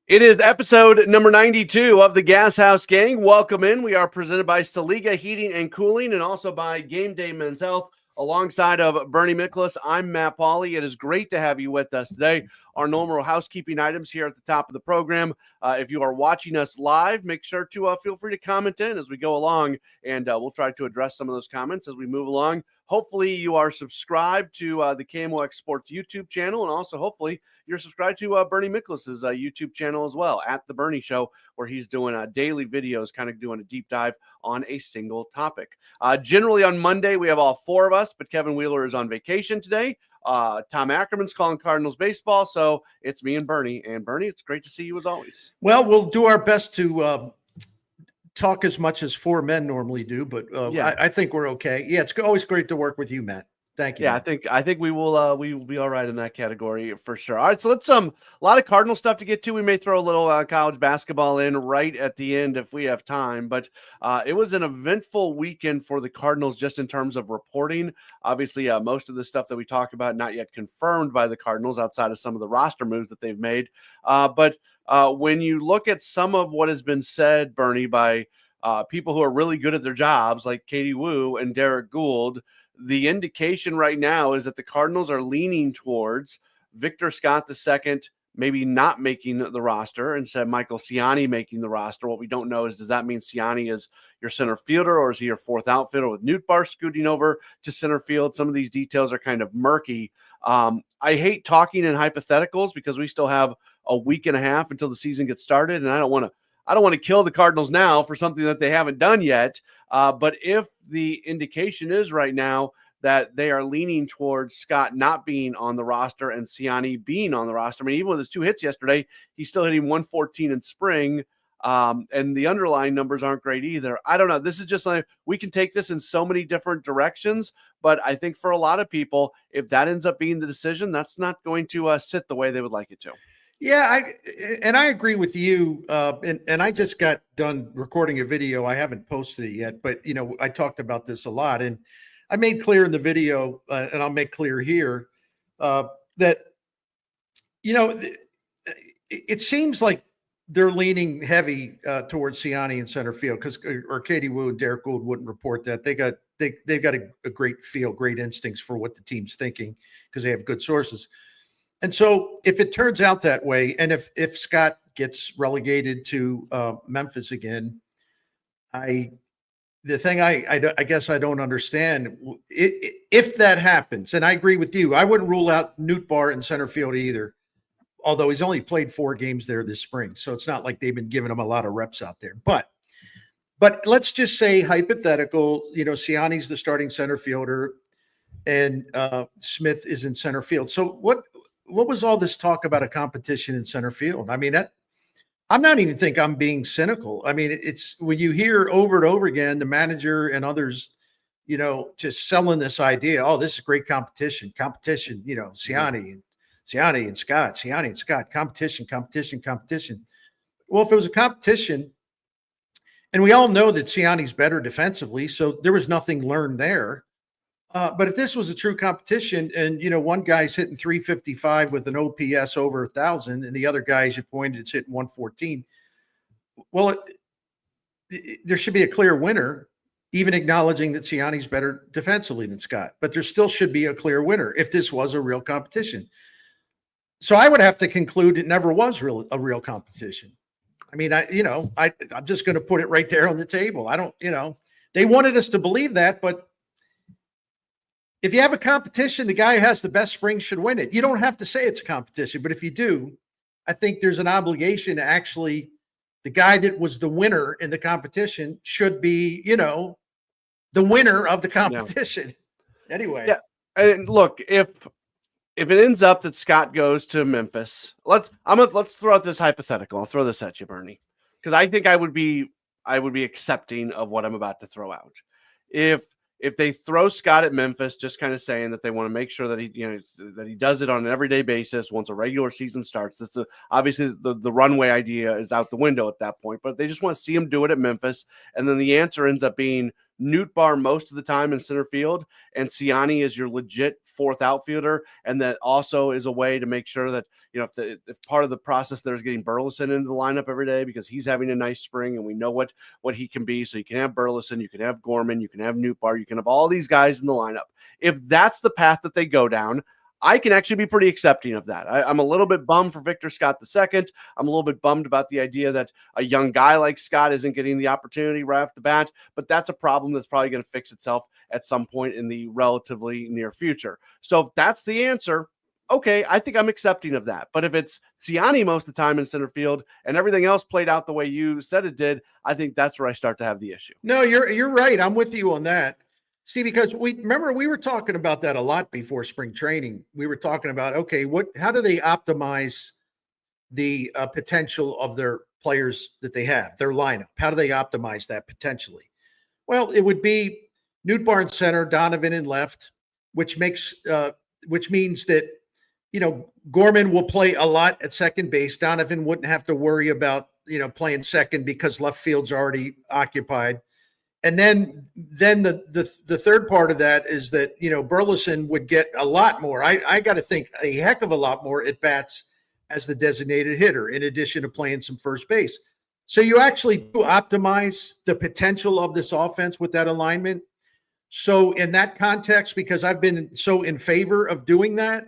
It is episode number 92 of the Gashouse Gang. Welcome in. We are presented by Saliga Heating and Cooling and also by Game Day Men's Health. Alongside of Pauley Miklasz, I'm Matt Pauley. It is great to have you with us today. Our normal housekeeping items here at the top of the program. If you are watching us live, make sure to feel free to comment in as we go along, and we'll try to address some of those comments as we move along. Hopefully, you are subscribed to the KMOX Sports YouTube channel, and also hopefully you're subscribed to Pauley Miklasz's YouTube channel as well, at The Bernie Show, where he's doing daily videos, kind of doing a deep dive on a single topic. Generally on Monday, we have all four of us, but Kevin Wheeler is on vacation today. Tom Ackerman's calling Cardinals baseball, so it's me and Bernie. And Bernie, it's great to see you as always. Well, we'll do our best to talk as much as four men normally do, but I think we're okay. Yeah, it's always great to work with you, Matt. Thank you. Yeah, man. I think we will be all right in that category for sure. All right, so let's a lot of Cardinal stuff to get to. We may throw a little college basketball in right at the end if we have time, but it was an eventful weekend for the Cardinals just in terms of reporting. Obviously, most of the stuff that we talk about not yet confirmed by the Cardinals outside of some of the roster moves that they've made. But when you look at some of what has been said, Bernie, by people who are really good at their jobs like Katie Woo and Derek Gould, the indication right now is that the Cardinals are leaning towards Victor Scott II maybe not making the roster, instead Michael Ciani making the roster. What we don't know is, does that mean Ciani is your center fielder, or is he your fourth outfielder with Nootbaar scooting over to center field? Some of these details are kind of murky. I hate talking in hypotheticals because we still have a week and a half until the season gets started, and I don't want to kill the Cardinals now for something that they haven't done yet. But if the indication is right now that they are leaning towards Scott not being on the roster and Ciani being on the roster, I mean, even with his 2 hits yesterday, he's still hitting 114 in spring. And the underlying numbers aren't great either. I don't know. This is just like, we can take this in so many different directions, but I think for a lot of people, if that ends up being the decision, that's not going to sit the way they would like it to. Yeah, I agree with you. And I just got done recording a video. I haven't posted it yet, but I talked about this a lot, and I made clear in the video, and I'll make clear here that it seems like they're leaning heavy towards Ciani in center field or Katie Woo and Derek Gould wouldn't report that. They've got a great feel, great instincts for what the team's thinking because they have good sources. And so if it turns out that way, and if Scott gets relegated to Memphis again, I guess I don't understand if that happens. And I agree with you. I wouldn't rule out Nootbaar in center field either, although he's only played 4 games there this spring. So it's not like they've been giving him a lot of reps out there. But let's just say hypothetical, Ciani's the starting center fielder and Smith is in center field. So what was all this talk about a competition in center field? I mean, I'm not even think I'm being cynical. I mean, it's when you hear over and over again, the manager and others, just selling this idea. Oh, this is great competition, Ciani and Scott, competition. Well, if it was a competition, and we all know that Ciani's better defensively, so there was nothing learned there. But if this was a true competition and, one guy's hitting 355 with an OPS over 1,000 and the other guy, as you pointed, is hitting 114, well, there should be a clear winner, even acknowledging that Ciani's better defensively than Scott. But there still should be a clear winner if this was a real competition. So I would have to conclude it never was a real competition. I mean, I'm just going to put it right there on the table. I don't, they wanted us to believe that, but if you have a competition, the guy who has the best spring should win it. You don't have to say it's a competition, but if you do, I think there's an obligation to actually, the guy that was the winner in the competition should be, the winner of the competition. Yeah. Anyway. Yeah. And look, if it ends up that Scott goes to Memphis, let's throw out this hypothetical. I'll throw this at you, Bernie, because I think I would be accepting of what I'm about to throw out. If they throw Scott at Memphis, just kind of saying that they want to make sure that he does it on an everyday basis once a regular season starts. Obviously the runway idea is out the window at that point, but they just want to see him do it at Memphis. And then the answer ends up being Nootbaar most of the time in center field, and Siani is your legit fourth outfielder, and that also is a way to make sure that, you know, if part of the process there is getting Burleson into the lineup every day because he's having a nice spring and we know what he can be. So you can have Burleson, you can have Gorman, you can have Nootbaar, you can have all these guys in the lineup. If that's the path that they go down, I can actually be pretty accepting of that. I'm a little bit bummed for Victor Scott II. I'm a little bit bummed about the idea that a young guy like Scott isn't getting the opportunity right off the bat, but that's a problem that's probably going to fix itself at some point in the relatively near future. So if that's the answer, okay, I think I'm accepting of that. But if it's Siani most of the time in center field and everything else played out the way you said it did, I think that's where I start to have the issue. No, you're right. I'm with you on that. See, because we were talking about that a lot before spring training. We were talking about, okay, how do they optimize the potential of their players that they have, their lineup? How do they optimize that potentially? Well, it would be Nootbaar in center, Donovan in left, which means that, you know, Gorman will play a lot at second base. Donovan wouldn't have to worry about, you know, playing second because left field's already occupied. And then the third part of that is that, you know, Burleson would get a lot more. I got to think a heck of a lot more at bats as the designated hitter, in addition to playing some first base. So you actually do optimize the potential of this offense with that alignment. So in that context, because I've been so in favor of doing that,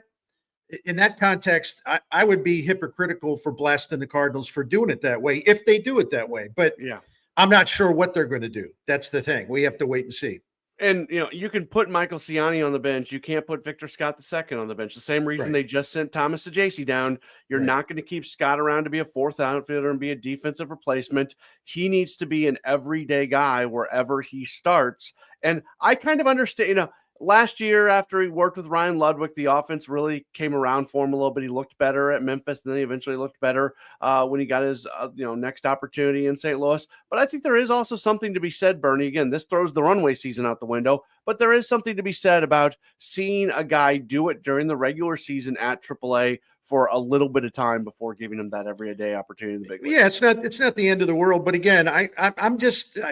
in that context, I would be hypocritical for blasting the Cardinals for doing it that way if they do it that way. But yeah, I'm not sure what they're going to do. That's the thing. We have to wait and see. And, you know, you can put Michael Siani on the bench. You can't put Victor Scott II on the bench. The same reason they just sent Thomas Saggese down. You're not going to keep Scott around to be a fourth outfielder and be a defensive replacement. He needs to be an everyday guy wherever he starts. And I kind of understand, you know, last year after he worked with Ryan Ludwig, the offense really came around for him a little bit. He looked better at Memphis, and then he eventually looked better when he got his next opportunity in St. Louis. But I think there is also something to be said, Bernie. Again, this throws the runway season out the window, but there is something to be said about seeing a guy do it during the regular season at AAA for a little bit of time before giving him that everyday opportunity in the big leagues. Yeah, it's not the end of the world. But again, I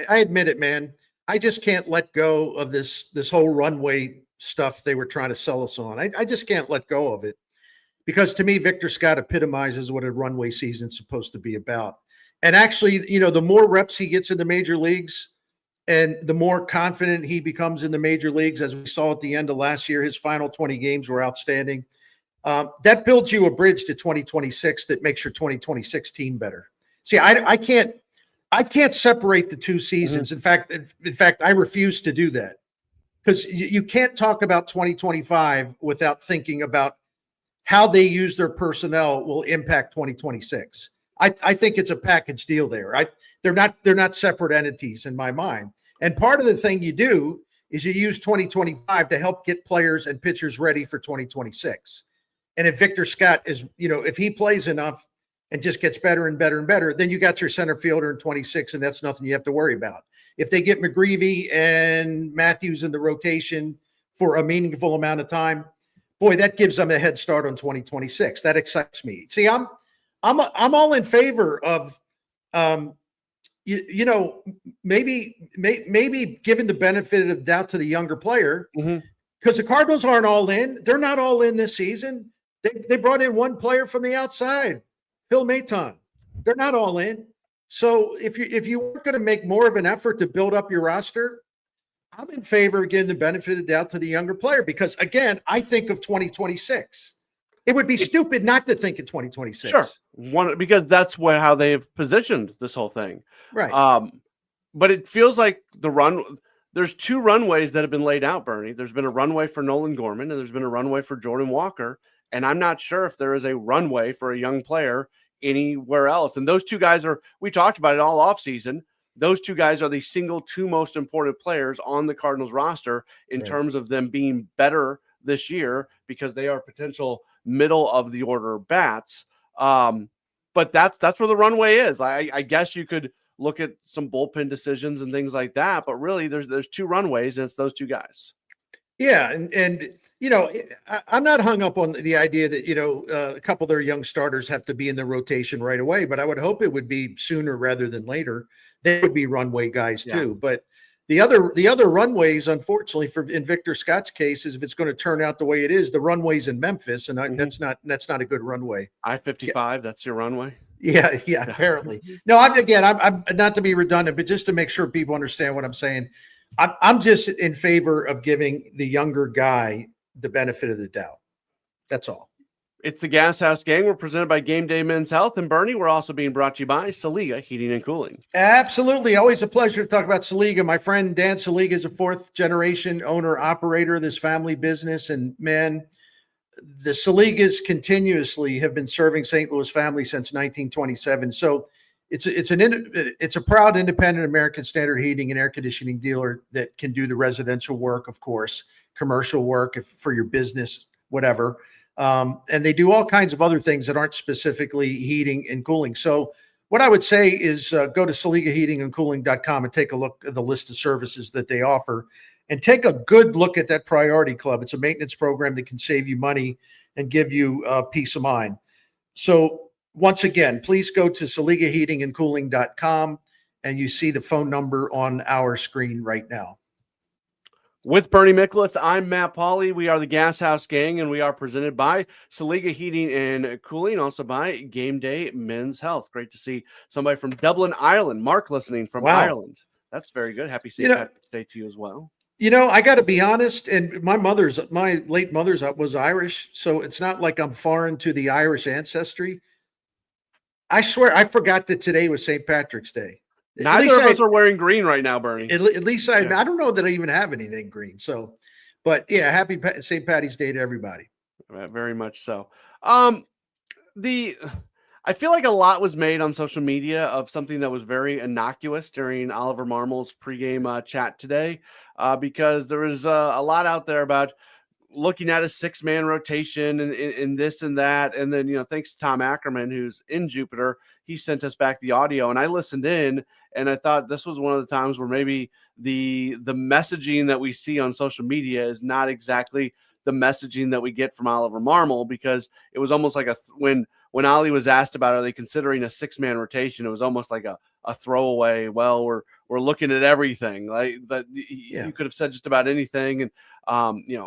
admit it, man. I just can't let go of this whole runway stuff they were trying to sell us on. I just can't let go of it, because to me, Victor Scott epitomizes what a runway season's supposed to be about. And actually, you know, the more reps he gets in the major leagues and the more confident he becomes in the major leagues, as we saw at the end of last year, his final 20 games were outstanding. That builds you a bridge to 2026 that makes your 2026 team better. See, I can't separate the two seasons. Mm-hmm. In fact, I refuse to do that, because you can't talk about 2025 without thinking about how they use their personnel will impact 2026. I think it's a package deal there. They're not separate entities in my mind. And part of the thing you do is you use 2025 to help get players and pitchers ready for 2026. And if Victor Scott is, you know, if he plays enough and just gets better and better and better, then you got your center fielder in 26, and that's nothing you have to worry about. If they get McGreevy and Matthews in the rotation for a meaningful amount of time, boy, that gives them a head start on 2026. That excites me. See, I'm all in favor of, maybe giving the benefit of the doubt to the younger player, because the Cardinals aren't all in. They're not all in this season. They brought in one player from the outside, Phil Maton. They're not all in. So if you were going to make more of an effort to build up your roster, I'm in favor of giving the benefit of the doubt to the younger player, because, again, I think of 2026. It would be stupid not to think of 2026. Sure. Because that's how they've positioned this whole thing. Right. But it feels like there's two runways that have been laid out, Bernie. There's been a runway for Nolan Gorman, and there's been a runway for Jordan Walker. And I'm not sure if there is a runway for a young player anywhere else. And those two guys we talked about it all offseason. Those two guys are the single two most important players on the Cardinals roster in terms of them being better this year, because they are potential middle of the order bats. But that's where the runway is. I guess you could look at some bullpen decisions and things like that, but really there's two runways, and it's those two guys. Yeah. And you know, I'm not hung up on the idea that, you know, a couple of their young starters have to be in the rotation right away, but I would hope it would be sooner rather than later. They would be runway guys too. But The other runways, unfortunately, in Victor Scott's case, is if it's going to turn out the way it is, the runways in Memphis, and that's not a good runway. I-55, that's your runway. Yeah, apparently. No, I'm not to be redundant, but just to make sure people understand what I'm saying, I'm just in favor of giving the younger guy the benefit of the doubt. That's all. It's the Gashouse Gang. We're presented by Game Day Men's Health. And Bernie, we're also being brought to you by Saliga Heating and Cooling. Absolutely. Always a pleasure to talk about Saliga. My friend Dan Saliga is a fourth generation owner operator of this family business. And man, the Saligas continuously have been serving St. Louis families since 1927. So it's a proud independent American Standard heating and air conditioning dealer that can do the residential work, of course, commercial work for your business, whatever. And they do all kinds of other things that aren't specifically heating and cooling. So what I would say is go to SaligaHeatingandCooling.com and take a look at the list of services that they offer, and take a good look at that Priority Club. It's a maintenance program that can save you money and give you peace of mind. So once again, please go to SaligaHeatingandCooling.com, and you see the phone number on our screen right now. With Bernie Miklasz, I'm Matt Pauley. We are the Gashouse Gang, and we are presented by Saliga Heating and Cooling, also by Game Day Men's Health. Great to see somebody from Dublin, Ireland. Mark listening from Ireland. That's very good. Happy St. Patrick's Day to you as well. I got to be honest, and my late mother's was Irish, so it's not like I'm foreign to the Irish ancestry. I swear, I forgot that today was St. Patrick's Day. Neither of us are wearing green right now, Bernie. At least I don't know that I even have anything green. So, but yeah, happy St. Patty's Day to everybody. Very much so. I feel like a lot was made on social media of something that was very innocuous during Oliver Marmole's pregame chat today, because there was a lot out there about looking at a 6-man rotation and this and that. And then, thanks to Tom Ackerman, who's in Jupiter, he sent us back the audio, and I listened in, and I thought this was one of the times where maybe the messaging that we see on social media is not exactly the messaging that we get from Oliver Marmol, because it was almost like when Ollie was asked about, are they considering a 6-man rotation? It was almost like a throwaway. Well, we're looking at everything, like that. You could have said just about anything. And,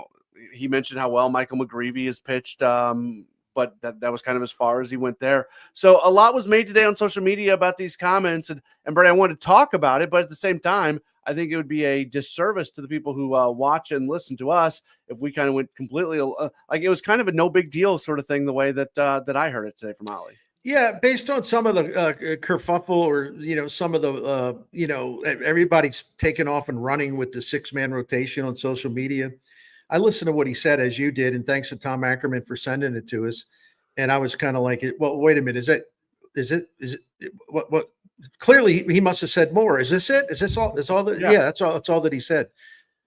he mentioned how well Michael McGreevy has pitched, but that was kind of as far as he went there. So a lot was made today on social media about these comments, and Brett, I wanted to talk about it, but at the same time, I think it would be a disservice to the people who watch and listen to us if we kind of went completely like it was kind of a no big deal sort of thing, the way that I heard it today from Ollie. Yeah, based on some of the kerfuffle, or some of the everybody's taken off and running with the 6-man rotation on social media. I listened to what he said, as you did, and thanks to Tom Ackerman for sending it to us. And I was kind of like, well, wait a minute, is it what? Clearly, he must have said more. Is this it? Is this all? That's all that? Yeah, that's all. That's all that he said.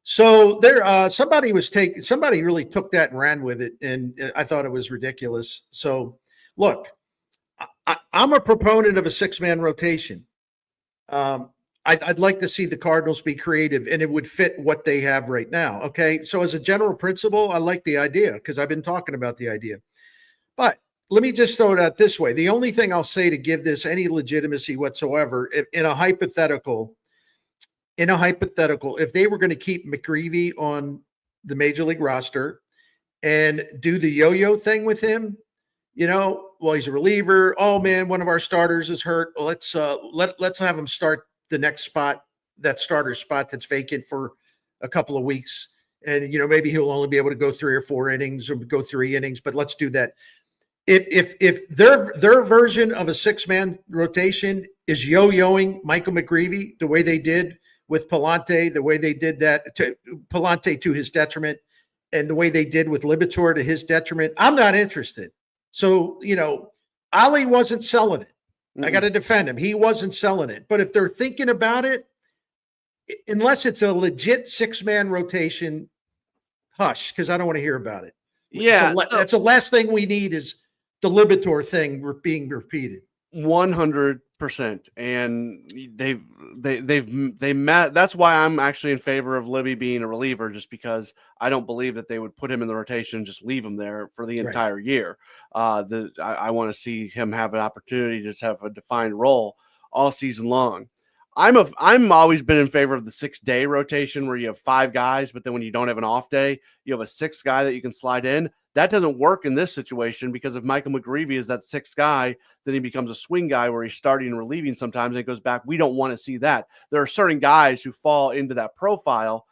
So there, somebody really took that and ran with it, and I thought it was ridiculous. So look, I'm a proponent of a 6-man rotation. I'd like to see the Cardinals be creative, and it would fit what they have right now. Okay. So as a general principle, I like the idea because I've been talking about the idea. But let me just throw it out this way. The only thing I'll say to give this any legitimacy whatsoever, in a hypothetical, if they were going to keep McGreevy on the major league roster and do the yo-yo thing with him, well, he's a reliever. Oh man, one of our starters is hurt. Let's have him start the next spot, that starter spot that's vacant, for a couple of weeks. And, maybe he'll only be able to go 3 or 4 innings or go 3 innings, but let's do that. If their version of a 6-man rotation is yo-yoing Michael McGreevy the way they did with Palante, the way they did that to Palante to his detriment, and the way they did with Libator to his detriment, I'm not interested. So, Ollie wasn't selling it. I got to defend him. He wasn't selling it. But if they're thinking about it, unless it's a legit 6-man rotation, hush, because I don't want to hear about it. Yeah. That's the last thing we need, is the Libator thing being repeated. 100%. And they've met. That's why I'm actually in favor of Libby being a reliever, just because I don't believe that they would put him in the rotation and just leave him there for the entire year. I want to see him have an opportunity to just have a defined role all season long. I'm always been in favor of the 6-day rotation where you have 5 guys, but then when you don't have an off day, you have a 6th guy that you can slide in. That doesn't work in this situation because if Michael McGreevy is that 6th guy, then he becomes a swing guy where he's starting and relieving sometimes and it goes back. We don't want to see that. There are certain guys who fall into that profile.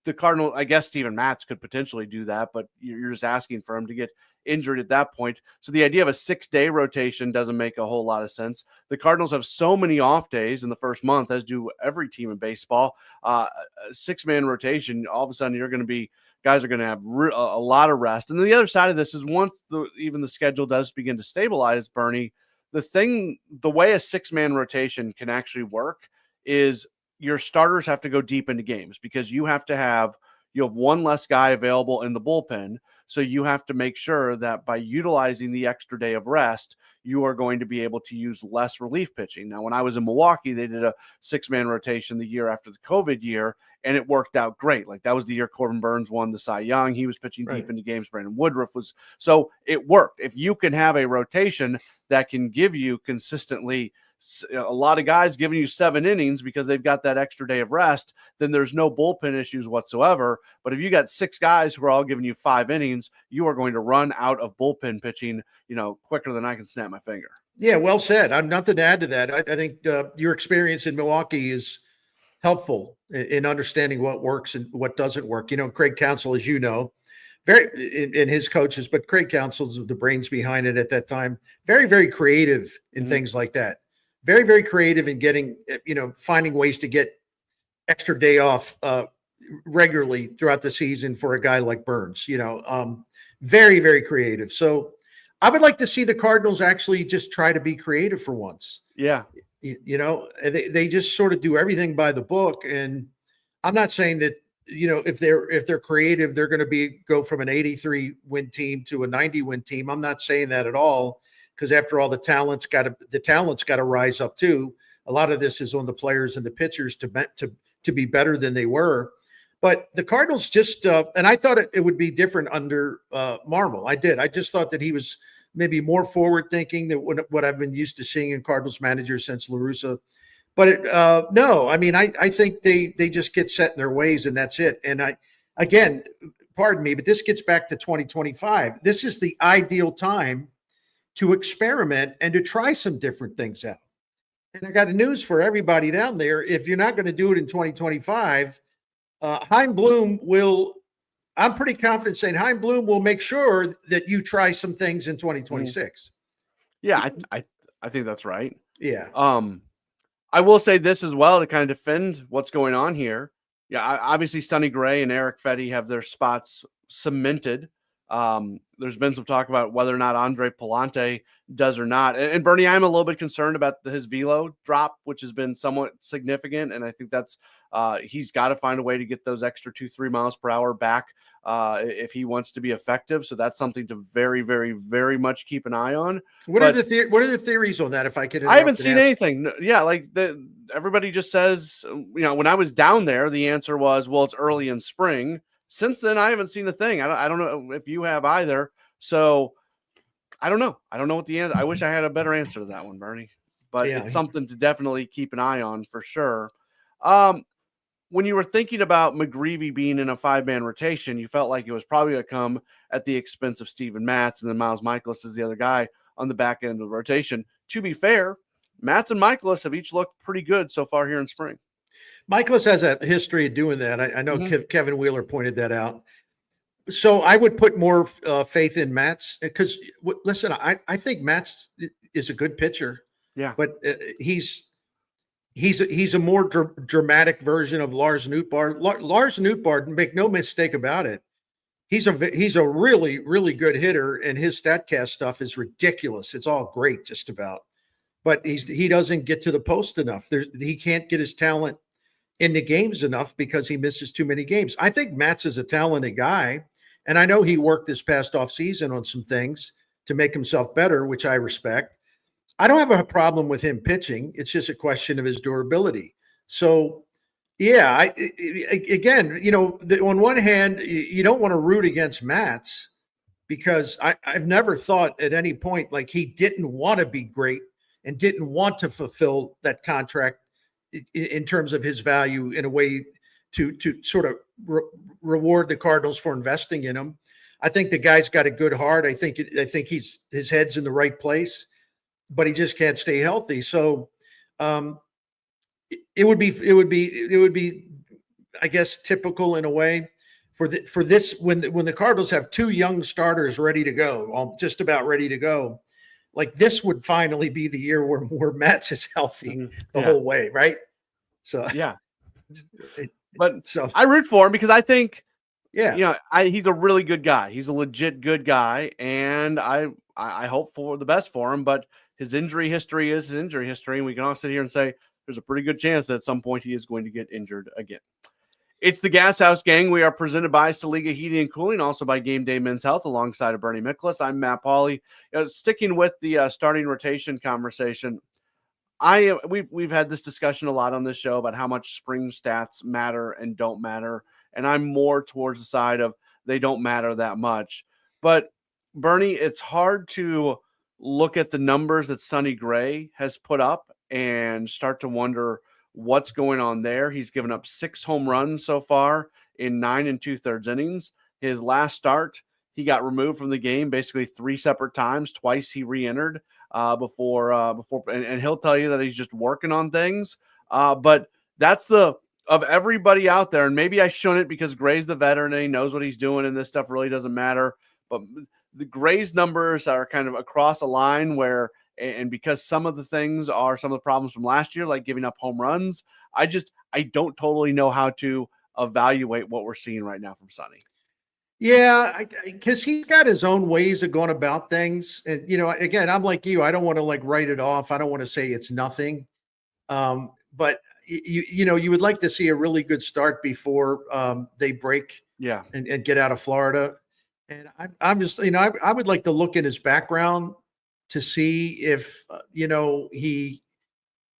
The Cardinal, I guess Steven Matz could potentially do that, but you're just asking for him to get injured at that point. So the idea of a 6-day rotation doesn't make a whole lot of sense. The Cardinals have so many off days in the first month, as do every team in baseball. A 6-man rotation, all of a sudden guys are going to have a lot of rest. And then the other side of this is once even the schedule does begin to stabilize, Bernie, the way a 6-man rotation can actually work is your starters have to go deep into games because you have one less guy available in the bullpen. So you have to make sure that by utilizing the extra day of rest, you are going to be able to use less relief pitching. Now, when I was in Milwaukee, they did a 6-man rotation the year after the COVID year, and it worked out great. Like that was the year Corbin Burns won the Cy Young. He was pitching deep into games. Brandon Woodruff was. So it worked. If you can have a rotation that can give you consistently a lot of guys giving you 7 innings because they've got that extra day of rest, then there's no bullpen issues whatsoever. But if you got 6 guys who are all giving you 5 innings, you are going to run out of bullpen pitching, quicker than I can snap my finger. Yeah, well said. I'm nothing to add to that. I think your experience in Milwaukee is helpful in understanding what works and what doesn't work. Craig Counsell, as you know, in his coaches, but Craig Counsell's the brains behind it at that time. Very, very creative in things like that. Very, very creative in getting, finding ways to get extra day off regularly throughout the season for a guy like Burns, very, very creative. So I would like to see the Cardinals actually just try to be creative for once. Yeah. They just sort of do everything by the book. And I'm not saying that, if they're creative, they're going to go from an 83 win team to a 90 win team. I'm not saying that at all. Because after all, the talent's got to rise up too. A lot of this is on the players and the pitchers to be better than they were. But the Cardinals just and I thought it would be different under Marmol. I did. I just thought that he was maybe more forward thinking than what I've been used to seeing in Cardinals managers since La Russa. But no, I mean, I think they just get set in their ways and that's it. And again, pardon me, but this gets back to 2025. This is the ideal time to experiment and to try some different things out. And I got news for everybody down there. If you're not going to do it in 2025, Chaim Bloom I'm pretty confident saying Chaim Bloom will make sure that you try some things in 2026. Yeah, I think that's right. Yeah. I will say this as well to kind of defend what's going on here. Yeah, obviously Sonny Gray and Eric Fetty have their spots cemented. There's been some talk about whether or not Andre Palante does or not. And Bernie, I'm a little bit concerned about his velo drop, which has been somewhat significant. And I think that's he's got to find a way to get those extra 2-3 miles per hour back if he wants to be effective. So that's something to very, very, very much keep an eye on. What are the theories on that? If I could, I haven't seen anything. Yeah, like everybody just says, when I was down there, the answer was, well, it's early in spring. Since then, I haven't seen a thing. I don't know if you have either. So I don't know. I don't know what the answer. I wish I had a better answer to that one, Bernie. But it's something to definitely keep an eye on for sure. When you were thinking about McGreevy being in a 5-man rotation, you felt like it was probably going to come at the expense of Steven Matz, and then Miles Miklasz is the other guy on the back end of the rotation. To be fair, Matz and Miklasz have each looked pretty good so far here in spring. Miklasz has a history of doing that. I know Kevin Wheeler pointed that out. So I would put more faith in Matz because, listen, I think Matz is a good pitcher. Yeah, but he's a more dramatic version of Lars Nootbaar. Lars Nootbaar, make no mistake about it, he's a really, really good hitter, and his StatCast stuff is ridiculous. It's all great, just about. But he doesn't get to the post enough. He can't get his talent in the games enough because he misses too many games. I think Matz is a talented guy, and I know he worked this past off season on some things to make himself better, which I respect. I don't have a problem with him pitching. It's just a question of his durability. So, yeah, again, on one hand, you don't want to root against Matz because I've never thought at any point like he didn't want to be great and didn't want to fulfill that contract in terms of his value in a way to sort of reward the Cardinals for investing in him. I think the guy's got a good heart. I think his head's in the right place, but he just can't stay healthy. So it would be, I guess, typical in a way for this when the Cardinals have two young starters ready to go, just about ready to go. Like this would finally be the year where Matz is healthy the whole way, right? So yeah, but so I root for him because I think, yeah, he's a really good guy. He's a legit good guy, and I hope for the best for him. But his injury history is his injury history, and we can all sit here and say there's a pretty good chance that at some point he is going to get injured again. It's the Gashouse Gang. We are presented by Saliga Heating and Cooling, also by Game Day Men's Health, alongside of Bernie Miklasz. I'm Matt Pauley. Sticking with the starting rotation conversation, we've had this discussion a lot on this show about how much spring stats matter and don't matter, and I'm more towards the side of they don't matter that much. But Bernie, it's hard to look at the numbers that Sonny Gray has put up and start to wonder what's going on there. He's given up 6 home runs so far in 9 2/3 innings. His last start, he got removed from the game basically 3 separate times. Twice he re-entered before, and he'll tell you that he's just working on things. But that's of everybody out there, and maybe I shouldn't because Gray's the veteran and he knows what he's doing, and this stuff really doesn't matter. But the Gray's numbers are kind of across a line where, and because some of the things are some of the problems from last year, like giving up home runs, I don't totally know how to evaluate what we're seeing right now from Sonny. Yeah, because he's got his own ways of going about things. And, again, I'm like you. I don't want to write it off. I don't want to say it's nothing. But, you would like to see a really good start before they break and get out of Florida. And I'm just, I would like to look at his background to see if, he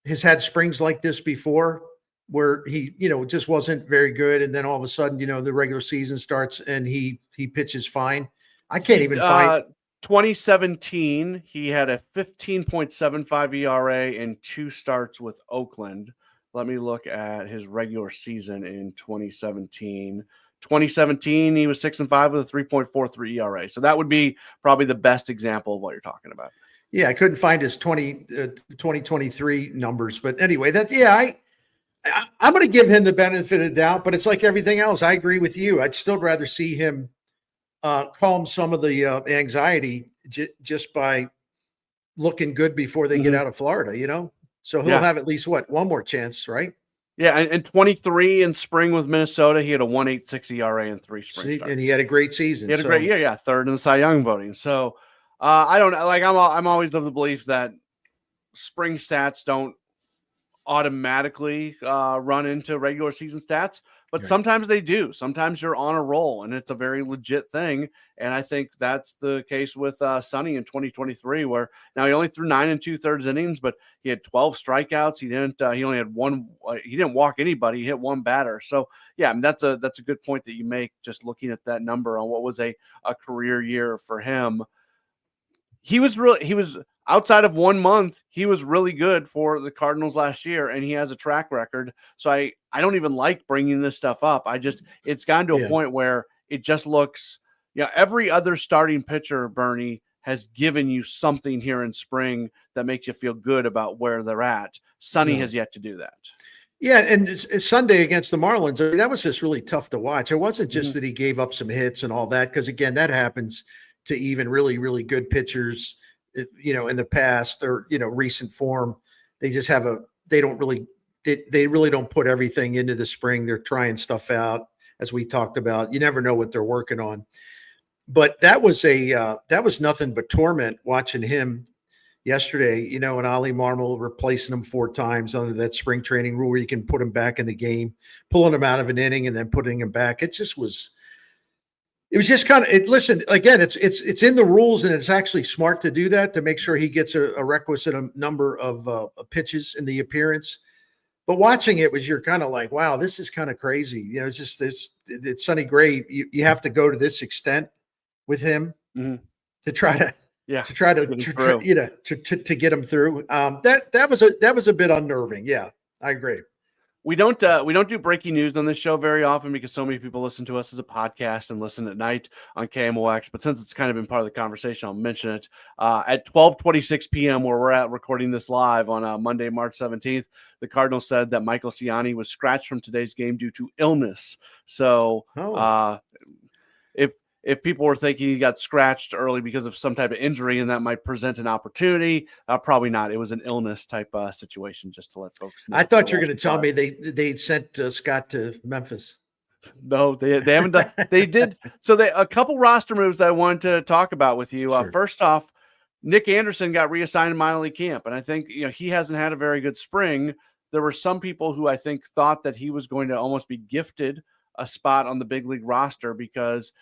has had springs like this before where he, just wasn't very good. And then all of a sudden, the regular season starts and he pitches fine. I can't even find 2017. He had a 15.75 ERA in 2 starts with Oakland. Let me look at his regular season in 2017. 2017, he was 6-5 with a 3.43 ERA. So that would be probably the best example of what you're talking about. Yeah, I couldn't find his 2023 numbers, but anyway, I'm going to give him the benefit of the doubt, but it's like everything else. I agree with you. I'd still rather see him calm some of the anxiety just by looking good before they get out of Florida, So he'll have at least one more chance, right? Yeah, and 23 in spring with Minnesota, he had a 1.86 ERA in 3 spring starts. And he had a great season. He had a great year, yeah, 3rd in the Cy Young voting. So I don't know. I'm always of the belief that spring stats don't automatically run into regular season stats, but sometimes they do. Sometimes you're on a roll, and it's a very legit thing. And I think that's the case with Sonny in 2023, where now he only threw 9 2/3 innings, but he had 12 strikeouts. He only had one. He didn't walk anybody. He hit one batter. So yeah, I mean, that's a good point that you make. Just looking at that number on what was a career year for him. He was outside of 1 month, he was really good for the Cardinals last year, and he has a track record. So I don't even like bringing this stuff up. It's gotten to a point where it just looks, every other starting pitcher, Bernie, has given you something here in spring that makes you feel good about where they're at. Sonny has yet to do that. Yeah, and it's Sunday against the Marlins, that was just really tough to watch. It wasn't just that he gave up some hits and all that, because again, that happens to even really, really good pitchers, in the past or, recent form. They just they really don't put everything into the spring. They're trying stuff out, as we talked about. You never know what they're working on. But that was nothing but torment watching him yesterday, and Ollie Marmol replacing him 4 times under that spring training rule where you can put him back in the game, pulling him out of an inning and then putting him back. It was just kind of, listen, again, it's in the rules, and it's actually smart to do that to make sure he gets a requisite number of pitches in the appearance. But watching it you're kind of like, wow, this is kind of crazy. It's just it's Sonny Gray. You have to go to this extent with him to try to get him through. That was a bit unnerving. Yeah. I agree. We don't do breaking news on this show very often because so many people listen to us as a podcast and listen at night on KMOX. But since it's kind of been part of the conversation, I'll mention it. At 12:26 p.m., where we're at recording this live on Monday, March 17th, the Cardinals said that Michael Ciani was scratched from today's game due to illness. So if people were thinking he got scratched early because of some type of injury and that might present an opportunity, probably not. It was an illness type situation, just to let folks know. I thought you were going to tell me they sent Scott to Memphis. No, they haven't done. They did. So a couple roster moves that I wanted to talk about with you. Sure. First off, Nick Anderson got reassigned to minor league camp, and I think he hasn't had a very good spring. There were some people who I think thought that he was going to almost be gifted a spot on the big league roster because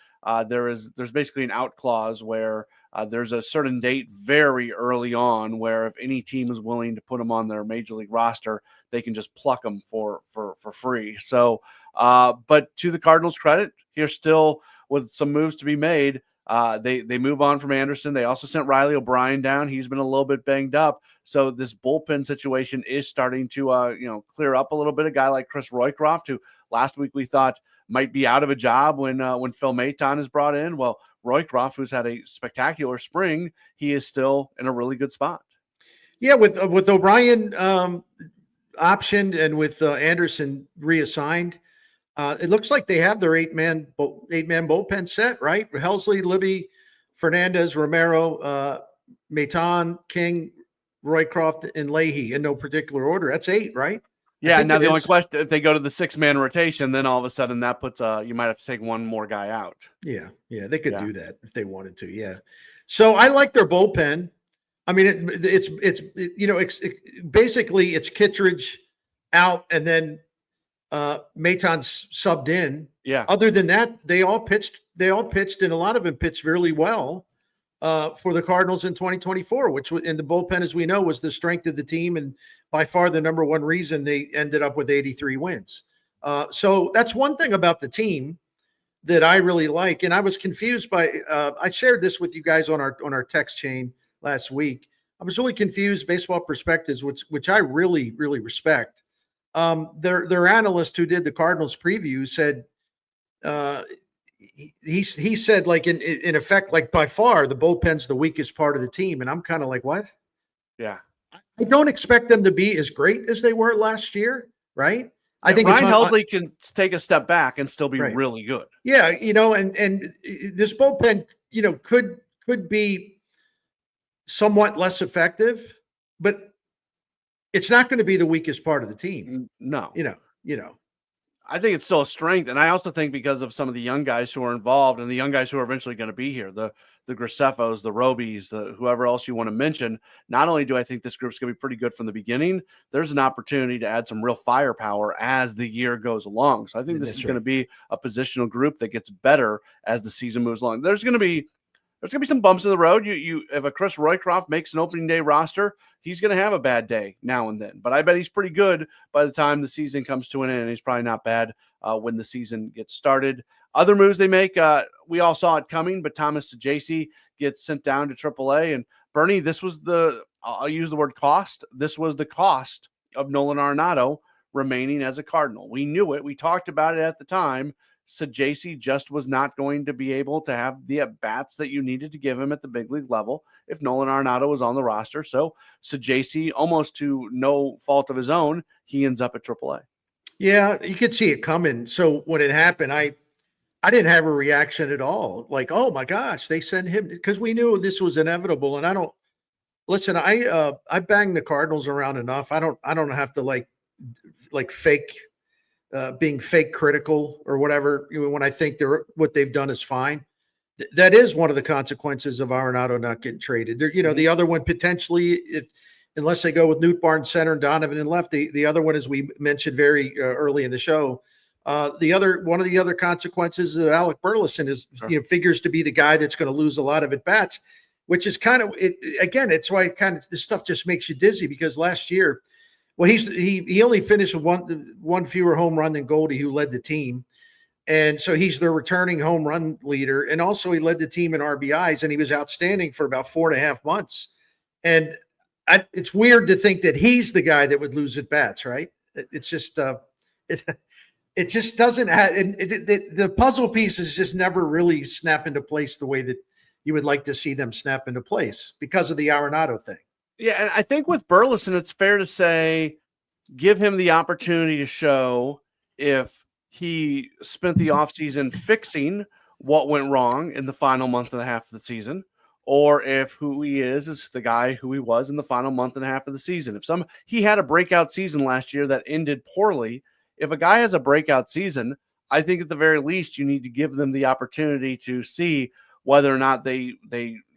there's basically an out clause where there's a certain date very early on where if any team is willing to put him on their major league roster, they can just pluck him for free. So, but to the Cardinals' credit, here's still with some moves to be made. They move on from Anderson. They also sent Riley O'Brien down. He's been a little bit banged up. So this bullpen situation is starting to clear up a little bit. A guy like Chris Roycroft, who last week we thought might be out of a job when Phil Maton is brought in. Well, Roycroft, who's had a spectacular spring, he is still in a really good spot. Yeah, with O'Brien optioned and with Anderson reassigned, it looks like they have their eight-man bullpen set, right? Helsley, Libby, Fernandez, Romero, Maton, King, Roycroft, and Leahy in no particular order. That's 8, right? Yeah, now the only question, if they go to the 6-man rotation, then all of a sudden that puts you might have to take one more guy out. Yeah, they could do that if they wanted to. Yeah, so I like their bullpen. I mean, it's basically it's Kittredge out and then Maton's subbed in. Yeah. Other than that, they all pitched, and a lot of them pitched really well for the Cardinals in 2024, which in the bullpen, as we know, was the strength of the team and by far the number one reason they ended up with 83 wins. So that's one thing about the team that I really like. And I was confused by, I shared this with you guys on our text chain last week. I was really confused, Baseball Perspectives, which I really, really respect. Their analyst who did the Cardinals preview said, he said, like in effect, like by far the bullpen's the weakest part of the team. And I'm kind of like, what? Yeah. I don't expect them to be as great as they were last year, right? I think Ryan Helsley can take a step back and still be really good. Yeah, and this bullpen, could be somewhat less effective, but it's not going to be the weakest part of the team. No. I think it's still a strength. And I also think because of some of the young guys who are involved and the young guys who are eventually going to be here, the Graceffos, the Robies, whoever else you want to mention, not only do I think this group's going to be pretty good from the beginning, there's an opportunity to add some real firepower as the year goes along. So I think this is going to be a positional group that gets better as the season moves along. There's going to be some bumps in the road. If a Chris Roycroft makes an opening day roster, he's going to have a bad day now and then. But I bet he's pretty good by the time the season comes to an end. He's probably not bad when the season gets started. Other moves they make, we all saw it coming, but Thomas Saggese gets sent down to AAA. And Bernie, this was I'll use the word cost. This was the cost of Nolan Arenado remaining as a Cardinal. We knew it. We talked about it at the time. Saggese just was not going to be able to have the at-bats that you needed to give him at the big league level if Nolan Arenado was on the roster. So Saggese, almost to no fault of his own, he ends up at AAA. Yeah, you could see it coming. So when it happened, I didn't have a reaction at all. Like, oh my gosh, they sent him, because we knew this was inevitable. And I bang the Cardinals around enough. I don't have to like fake being fake critical or whatever. When I think what they've done is fine. That is one of the consequences of Arenado not getting traded. The other one potentially, unless they go with Newt Barnes center and Donovan in left, the other one, as we mentioned very early in the show, one of the other consequences is that Alec Burleson is figures to be the guy that's going to lose a lot of at bats, which is kind of it. Again, it's why this stuff just makes you dizzy, because last year, well, he only finished with one fewer home run than Goldie, who led the team. And so he's the returning home run leader. And also he led the team in RBIs, and he was outstanding for about 4.5 months. And it's weird to think that he's the guy that would lose at bats, right? It's just it just doesn't have, and the puzzle pieces just never really snap into place the way that you would like to see them snap into place because of the Arenado thing. Yeah, and I think with Burleson, it's fair to say, give him the opportunity to show if he spent the offseason fixing what went wrong in the final month and a half of the season, or if who he is the guy who he was in the final month and a half of the season. If he had a breakout season last year that ended poorly, if a guy has a breakout season, I think at the very least you need to give them the opportunity to see whether or not they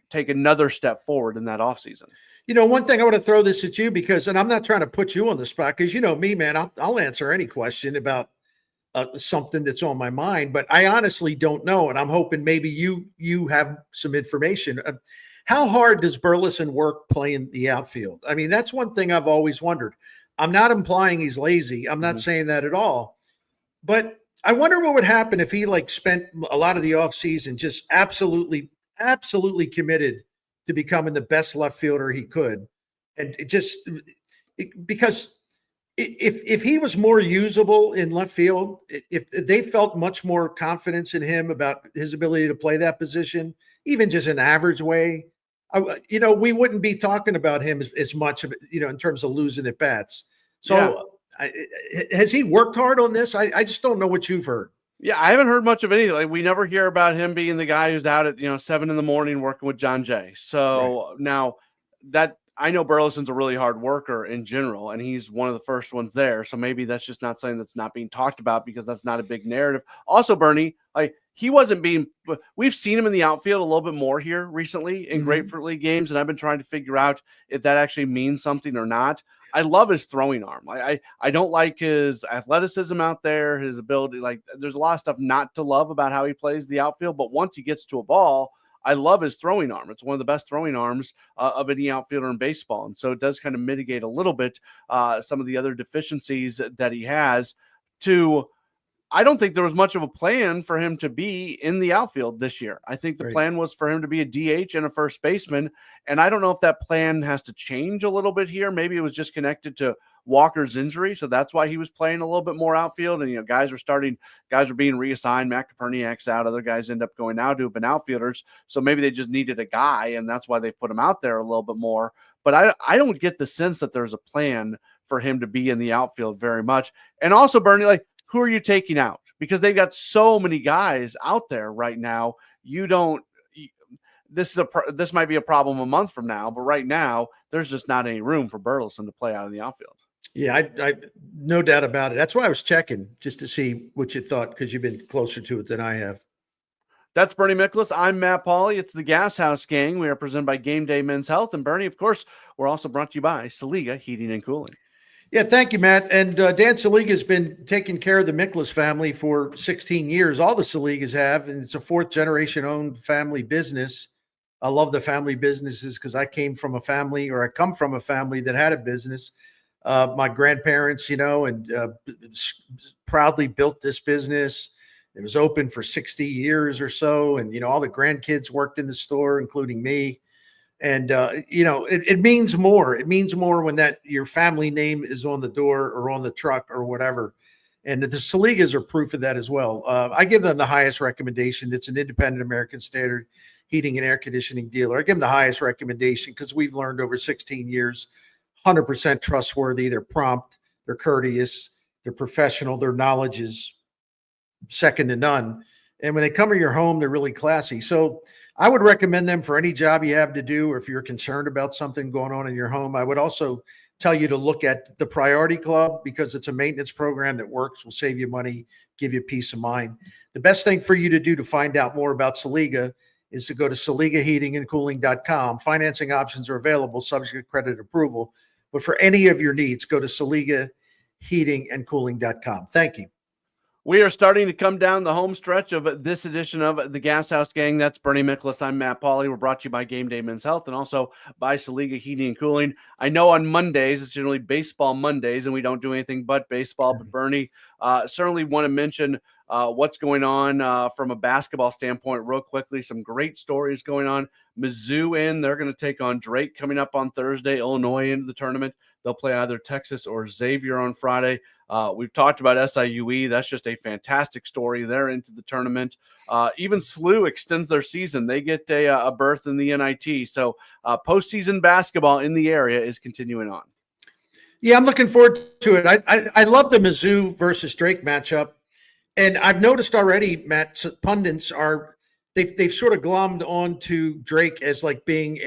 take another step forward in that offseason. One thing I want to throw this at you because, and I'm not trying to put you on the spot because you know me, man, I'll answer any question about something that's on my mind, but I honestly don't know. And I'm hoping maybe you have some information. How hard does Burleson work playing the outfield? I mean, that's one thing I've always wondered. I'm not implying he's lazy. I'm not saying that at all, but I wonder what would happen if he spent a lot of the offseason just absolutely committed to becoming the best left fielder he could. And because if he was more usable in left field, if they felt much more confidence in him about his ability to play that position, even just an average way, we wouldn't be talking about him as much, in terms of losing at bats. So has he worked hard on this? I just don't know what you've heard. Yeah, I haven't heard much of anything. We never hear about him being the guy who's out at 7 a.m. working with John Jay. So Now that I know Burleson's a really hard worker in general, and he's one of the first ones there. So maybe that's just not something that's not being talked about because that's not a big narrative. Also, Bernie, he wasn't being. We've seen him in the outfield a little bit more here recently in Grapefruit League games, and I've been trying to figure out if that actually means something or not. I love his throwing arm. I don't like his athleticism out there, his ability. There's a lot of stuff not to love about how he plays the outfield, but once he gets to a ball, I love his throwing arm. It's one of the best throwing arms of any outfielder in baseball. And so it does kind of mitigate a little bit some of the other deficiencies that he has. I don't think there was much of a plan for him to be in the outfield this year. I think the plan was for him to be a DH and a first baseman. And I don't know if that plan has to change a little bit here. Maybe it was just connected to Walker's injury. So that's why he was playing a little bit more outfield. And, guys were being reassigned. Matt Koperniak's out. Other guys end up going out who've been outfielders. So maybe they just needed a guy, and that's why they put him out there a little bit more. But I don't get the sense that there's a plan for him to be in the outfield very much. And also, Bernie, who are you taking out? Because they've got so many guys out there right now. This might be a problem a month from now, but right now there's just not any room for Burleson to play out in the outfield. Yeah, I no doubt about it. That's why I was checking just to see what you thought, because you've been closer to it than I have. That's Bernie Miklasz. I'm Matt Pauley. It's the Gashouse Gang. We are presented by Game Day Men's Health. And Bernie, of course, we're also brought to you by Saliga Heating and Cooling. Yeah, thank you, Matt. And Dan Saliga has been taking care of the Miklasz family for 16 years. All the Saligas have, and it's a fourth-generation owned family business. I love the family businesses because I come from a family that had a business. My grandparents, proudly built this business. It was open for 60 years or so. And, all the grandkids worked in the store, including me. And, it means more. It means more when your family name is on the door or on the truck or whatever. And the Saligas are proof of that as well. I give them the highest recommendation. It's an independent American Standard heating and air conditioning dealer. I give them the highest recommendation because we've learned over 16 years, 100% trustworthy. They're prompt, they're courteous, they're professional. Their knowledge is second to none. And when they come to your home, they're really classy. So I would recommend them for any job you have to do, or if you're concerned about something going on in your home. I would also tell you to look at the Priority Club because it's a maintenance program that works, will save you money, give you peace of mind. The best thing for you to do to find out more about Saliga is to go to SaligaHeatingandCooling.com. Financing options are available, subject to credit approval. But for any of your needs, go to SaligaHeatingandCooling.com. Thank you. We are starting to come down the home stretch of this edition of the Gashouse Gang. That's Bernie Miklasz. I'm Matt Pauley. We're brought to you by Game Day Men's Health and also by Saliga Heating and Cooling. I know on Mondays, it's generally baseball Mondays, and we don't do anything but baseball. But Bernie, certainly want to mention what's going on from a basketball standpoint real quickly. Some great stories going on. Mizzou they're going to take on Drake coming up on Thursday. Illinois into the tournament. They'll play either Texas or Xavier on Friday. We've talked about SIUE. That's just a fantastic story. They're into the tournament. Even SLU extends their season. They get a berth in the NIT. So postseason basketball in the area is continuing on. Yeah, I'm looking forward to it. I love the Mizzou versus Drake matchup. And I've noticed already, Matt, pundits they've sort of glommed onto Drake as like being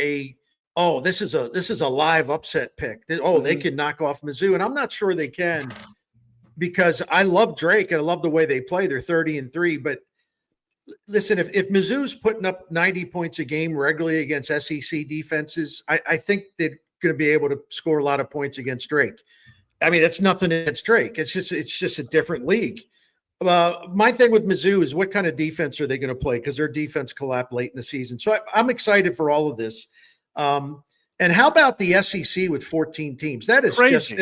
this is a live upset pick. They can knock off Mizzou. And I'm not sure they can, because I love Drake and I love the way they play. They're 30-3. But listen, if Mizzou's putting up 90 points a game regularly against SEC defenses, I think they're going to be able to score a lot of points against Drake. I mean, it's nothing against Drake. It's just a different league. My thing with Mizzou is what kind of defense are they going to play? Because their defense collapsed late in the season. So I'm excited for all of this. And how about the SEC with 14 teams? That is crazy.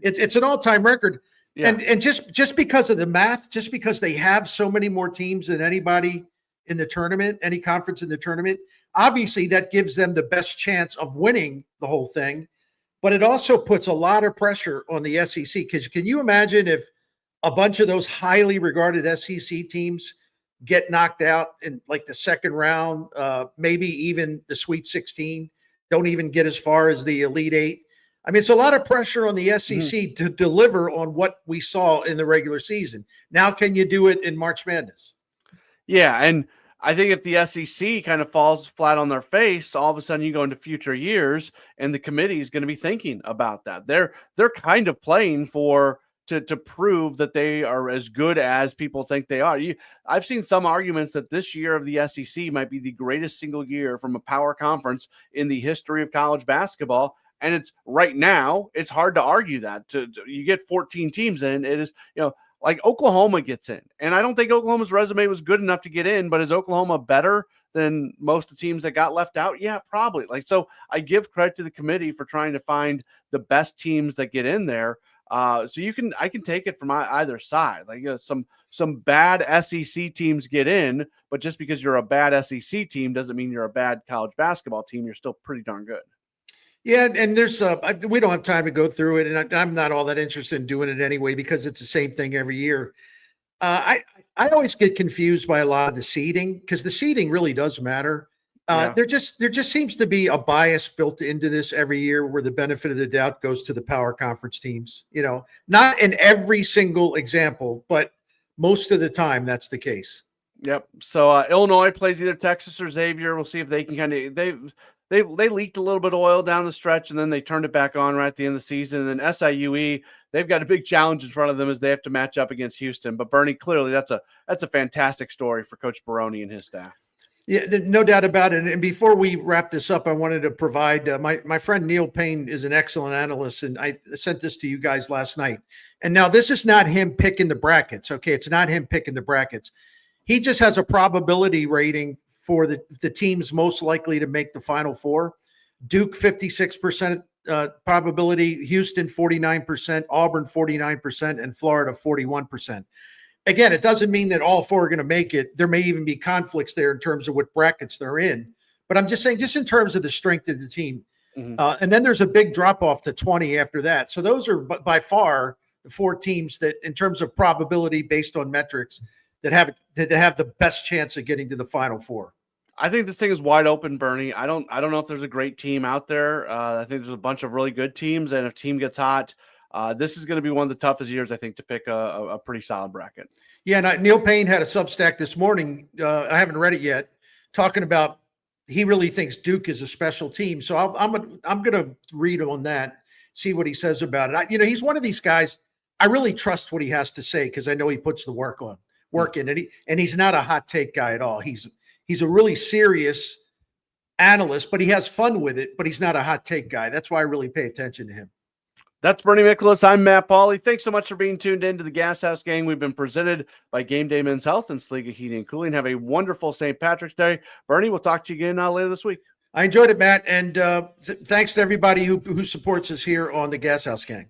It's an all-time record. Yeah. And just because of the math, just because they have so many more teams than anybody in the tournament, any conference in the tournament, obviously that gives them the best chance of winning the whole thing. But it also puts a lot of pressure on the SEC, because can you imagine if a bunch of those highly regarded SEC teams get knocked out in like the second round, maybe even the Sweet 16, don't even get as far as the Elite Eight? I mean, it's a lot of pressure on the SEC to deliver on what we saw in the regular season. Now, can you do it in March Madness? Yeah, and I think if the SEC kind of falls flat on their face, all of a sudden you go into future years, and the committee is going to be thinking about that. They're kind of playing to prove that they are as good as people think they are. I've seen some arguments that this year of the SEC might be the greatest single year from a power conference in the history of college basketball. And it's right now, it's hard to argue that. You get 14 teams in, it is, like Oklahoma gets in. And I don't think Oklahoma's resume was good enough to get in, but is Oklahoma better than most of the teams that got left out? Yeah, probably. So I give credit to the committee for trying to find the best teams that get in there. So I can take it from either side. Like some bad SEC teams get in, but just because you're a bad SEC team doesn't mean you're a bad college basketball team. You're still pretty darn good. Yeah, and there's we don't have time to go through it, and I'm not all that interested in doing it anyway, because it's the same thing every year. I always get confused by a lot of the seeding, because the seeding really does matter. There just seems to be a bias built into this every year, where the benefit of the doubt goes to the power conference teams. Not in every single example, but most of the time that's the case. Yep. So Illinois plays either Texas or Xavier. We'll see if they can they leaked a little bit of oil down the stretch, and then they turned it back on right at the end of the season. And then SIUE, they've got a big challenge in front of them as they have to match up against Houston. But Bernie, clearly that's a fantastic story for Coach Baroni and his staff. Yeah, no doubt about it. And before we wrap this up, I wanted to provide my friend Neil Payne is an excellent analyst, and I sent this to you guys last night. And now this is not him picking the brackets. Okay, it's not him picking the brackets. He just has a probability rating for the teams most likely to make the Final Four. Duke 56% probability, Houston 49%, Auburn 49%, and Florida 41%. Again, it doesn't mean that all four are going to make it. There may even be conflicts there in terms of what brackets they're in. But I'm just saying, just in terms of the strength of the team. And then there's a big drop-off to 20 after that. So those are by far the four teams that, in terms of probability based on metrics, that have the best chance of getting to the Final Four. I think this thing is wide open, Bernie. I don't know if there's a great team out there. I think there's a bunch of really good teams, and if a team gets hot, this is going to be one of the toughest years, I think, to pick a pretty solid bracket. Yeah, and Neil Payne had a Substack this morning. I haven't read it yet, talking about he really thinks Duke is a special team. So I'm going to read on that, see what he says about it. He's one of these guys. I really trust what he has to say, because I know he puts the work in, and he's not a hot take guy at all. He's a really serious analyst, but he has fun with it. But he's not a hot take guy. That's why I really pay attention to him. That's Bernie Miklasz. I'm Matt Pauley. Thanks so much for being tuned in to the Gashouse Gang. We've been presented by Game Day Men's Health and Sliga Heating and Cooling. Have a wonderful St. Patrick's Day. Bernie, we'll talk to you again later this week. I enjoyed it, Matt, and thanks to everybody who supports us here on the Gashouse Gang.